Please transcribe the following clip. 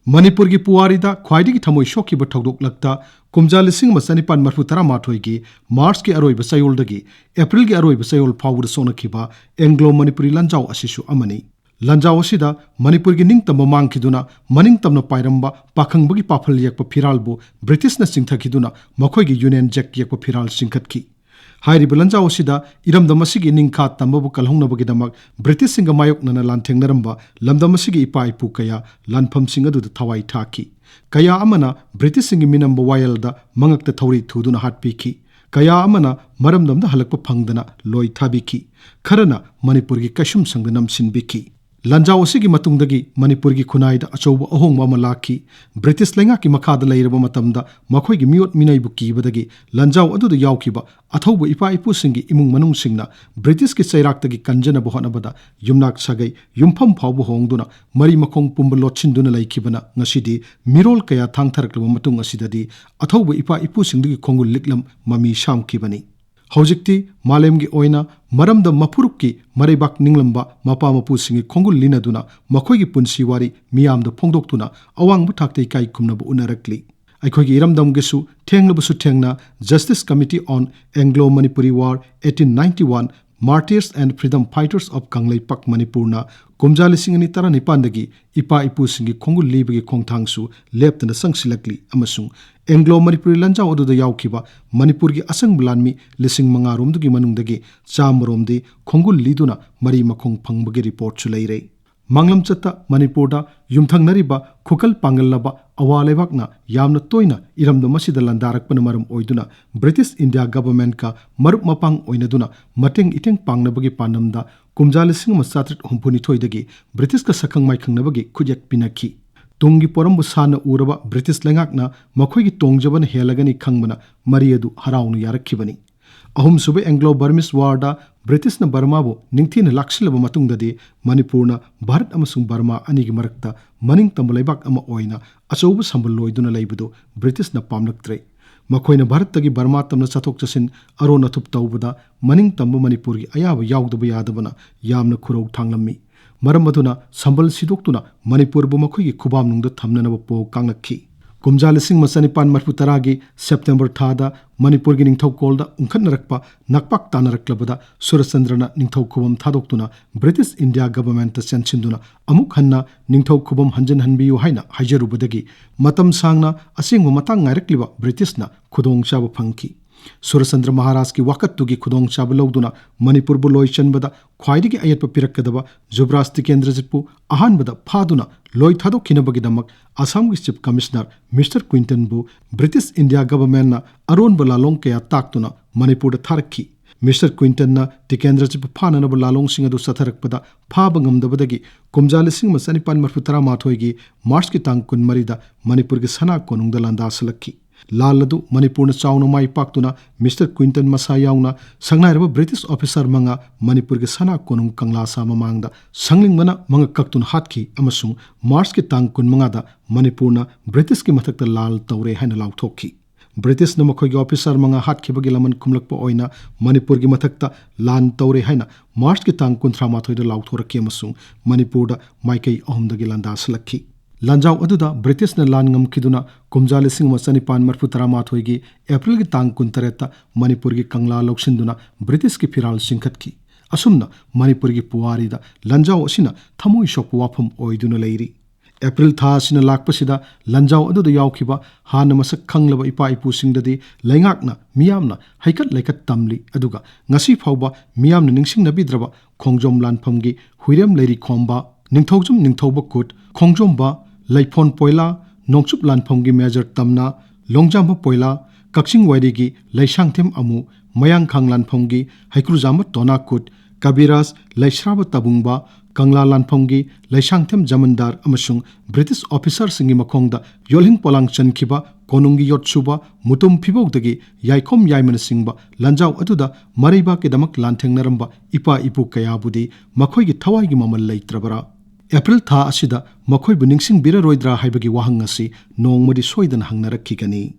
Manipurgi puwarida khwaidigi thamoi shokkiba thawdoklakta kumja lising masanipan marfu tara mathoigi March ki aroiba sayuldagi April ki aroiba sayul phawuda sonakhiba Anglo Manipuri lanjaw asishu amani. Lanjaw asida Manipurgi Ningtamba mangkhiduna maningtamna pairamba pakhangbagi pafal yakpa phiralbu British na singthakiduna makhoigi Union Jack yakpa phiral singkhatkhi. Hairiba lanjaw asida iramdamasigi ningkha tambabu kalhongnabagidamak British singa mayoknana lanthengnaramba lamdamasigi ipa ipu kaya lanpham singaduda thawai thaki. Kaya amana British singi minamba wayalda mangakta thawri thuduna hatpiki. Kaya amana maramdamda halakpa phangdana loi thabiki. Kharana Manipurgi kashum sangda namsinbiki. Lanjaw asigi matungdagi Manipurgi khunaida achouba ahongma ama lakhi. British lengaki makhada leiraba matamda makhoigi miot minaibu kibadagi lanjaw aduda yawkiba athauba ipa ipu singi imung manung singna British ki chairaktagi kanjanaba honabada yumnak sagai yumpham phawbu hongduna mari makhong pumba lotchinduna laikibana ngasidi mirol kaya thangtharaklaba matung asidadi athauba ipa ipu singdagi khongul liklam mami shamkibani. Hojikti malemgi oina maramda mapurukki maribak ninglamba mapa mapu singi khongul linaduna makhoigi punsi wari miyamda phongdoktuna awang buthakte kai kumnabu unarakli. Aikhoigi iramdamgesu thenglabusu thengna Justice Committee on Anglo Manipuri War 1891 Martyrs and Freedom Fighters of Kanglaipak Manipurna kumja lisingani tara nipandagi ipa ipu singi khongul libagi khongthangsu leptana sangsilakli amasung Anglo Manipuri lanjaw aduda yawkiba Manipurgi asang blanmi lising manga romdugi manungdagi chamromdi khongul liduna mari makhong phangbagi report chu leire. Manglam chatta Manipurda yumthangnariba khukal pangalnaba awalebakna yamna toina iramda masida landarakpana maram oiduna British India government ka marup mapang oinaduna mateng iteng pangnabagi panamda kumja lising masatrit humpuni thoidagi British ka sakhang maikhanghnabagi khujak pinakhi. Tungi porambu sana uraba British lengakna makhoigi tongjaban helagani khangmana mariadu harawnu yarakhibani. Ahum sube Anglo Burmese War da British na Burma bu ningthina laksilaba matungdadi Manipurna Bharat amasung Burma anigi marakta maningtamba laibak ama oina achouba sambal loiduna leibadu British na pamlaktre. Makhoina Bharat-tagi Burma tamna chathok chasin arona thup tawbada maningtamba Manipurgi ayaba yawdaba yadabana yamna khurau thanglammi. Maram aduna sambal sidoktuna Manipur bu makhoigi khubam nungda thamnanaba po kanglakhi. Kumja lising masanipan marfutaragi September thada Manipurgi ningthaukolda unkhatnarakpa nakpak tanaraklabada Surachandrana ningthau khubam thadoktuna British India government ta chenchinduna amuk hanna ningthau khubam hanjan hanbiyu haina haijarubadagi matam sangna asingwa matang ngairakliba British na khudong chaba phangki. Surachandra Maharaj ki wakattugi khudong chaba lawduna Manipur bu loi chanbada khwaidigi ayatpa pirakadaba Jubrasti Kendrajitpu ahanbada phaduna loi thadokkhinabagidamak Assam ki Chief Commissioner Mr. Quinton bu British India government na aron balalong kaya taktuna Manipur da tharakhi. Mr. Quinton na Tikendrajitpu phananaba lalong singadu satharakpada phaba ngamdabadagi kumja lising masanipan marfutara mathoigi March ki tang kunmari da Manipur ki sana konungda landasalakhi. Laladu Manipurna chawna mai paktuna Mr. Quinton Masa yauna sangnai British officer manga Manipur ki sana konung kangla sa mamangda sangling mana manga kaktun hatkhi amasung March ki tang kun manga da Manipurna British ki mathakta lal tawre haina lauthokhi. British na makhoigi officer manga hatkhi laman kumlakpa oina Manipur ki mathakta lan tawre haina March ki tang kun thramathoida lauthorakhi amasung Manipur da maikai ahumdagi landasalakhi. Lanjaw aduda British na lan ngamkhiduna kumja lising masanipan marfutara mathoigi April ki tang kuntareta Manipurgi kangla loksinduna British ki phiral singkhatkhi. Asumna Manipurgi puwarida lanjaw asina thamoi shokpa wapham oiduna leiri. April tha asina lakpasida lanjaw aduda yawkhiba hana masak khanglaba ipa ipu singdadi laingakna miyamna haikat laikat tamli aduga ngasi phawba miyamna ningsingnabidraba khongjom lanphamgi huirem leiri khomba ningthaujum ningthauba kut khongjomba Laifon Poila, Nongchup Lanpomgi Major Tamna, Longjamba Poila, Kaksing Wairigi, Laishangthem Amu, Mayang Khang Lanpomgi, Haikruzama Tona Kut, Kabiras, Laishraba Tabungba, Kangla Lanpomgi, Laishangthem Jamandar Amasung, British officer Singi Makongda, Yolhing Polang Chankhiba, Konungi Yotsuba, Mutum Pibogdagi, Yaikom Yaiman Singba, Lanjaw Aduda, Mariba Kedamak Lanteng Naramba, Ipa Ipu Kayabudi, Makoigi Tawagi Mamal Laitrabara. April tha asida makhoi bu ningsing bira roidra haibagi wahang asi nongmadi soidan hangnarakhi kani.